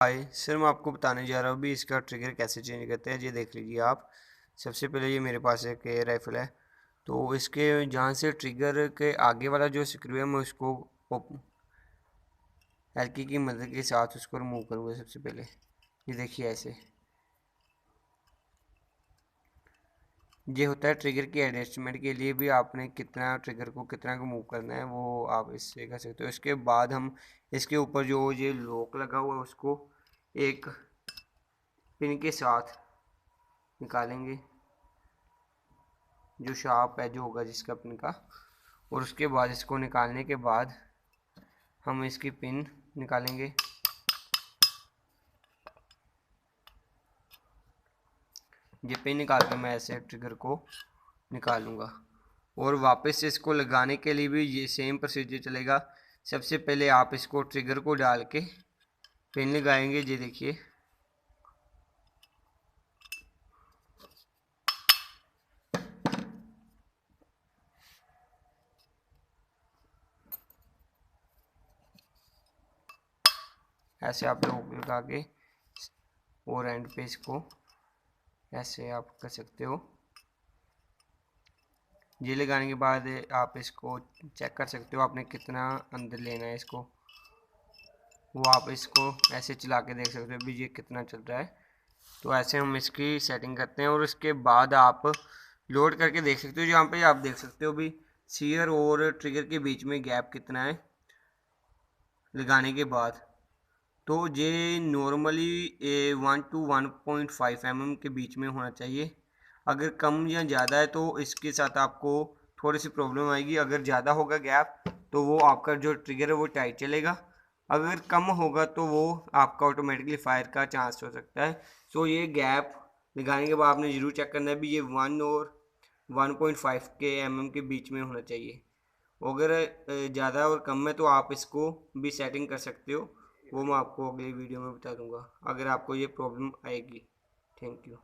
Hi sir, मैं आपको बताने जा रहा हूँ भी इसका ट्रिगर कैसे चेंज करते हैं। ये देख लीजिए आप। सबसे पहले ये मेरे पास एक एयर राइफल है, तो इसके जहाँ से ट्रिगर के आगे वाला जो स्क्रू है मैं उसको हल्की की मदद के साथ उसको रिमूव करूँगा। सबसे पहले ये देखिए ऐसे। ये होता है ट्रिगर की एडजस्टमेंट के लिए भी आपने कितना ट्रिगर को कितना को मूव करना है वो आप इससे कर सकते हो। इसके बाद हम इसके ऊपर जो ये लॉक लगा हुआ है उसको एक पिन के साथ निकालेंगे, जो शार्प एज होगा जिसका पिन का। और उसके बाद इसको निकालने के बाद हम इसकी पिन निकालेंगे। ये पिन निकाल कर मैं ऐसे ट्रिगर को निकालूंगा। और वापस से इसको लगाने के लिए भी ये सेम प्रोसीजर चलेगा। सबसे पहले आप इसको ट्रिगर को डाल के पिन लगाएंगे। ये देखिए ऐसे आप लोग लगा के और एंड पे इसको ऐसे आप कर सकते हो। ये लगाने के बाद आप इसको चेक कर सकते हो आपने कितना अंदर लेना है इसको। वो आप इसको ऐसे चला के देख सकते हो भी ये कितना चल रहा है। तो ऐसे हम इसकी सेटिंग करते हैं और उसके बाद आप लोड करके देख सकते हो। यहाँ पे आप देख सकते हो भी सीयर और ट्रिगर के बीच में गैप कितना है लगाने के बाद। तो ये नॉर्मली 1 to 1.5 mm के बीच में होना चाहिए। अगर कम या ज़्यादा है तो इसके साथ आपको थोड़ी सी प्रॉब्लम आएगी। अगर ज़्यादा होगा गैप तो वो आपका जो ट्रिगर है वो टाइट चलेगा। अगर कम होगा तो वो आपका ऑटोमेटिकली फायर का चांस हो सकता है। सो ये गैप लगाने के बाद आपने ज़रूर चेक करना है भी ये 1 और 1.5 के mm के बीच में होना चाहिए। अगर ज़्यादा और कम है तो आप इसको भी सेटिंग कर सकते हो। वो मैं आपको अगली वीडियो में बता दूंगा अगर आपको ये प्रॉब्लम आएगी। Thank you.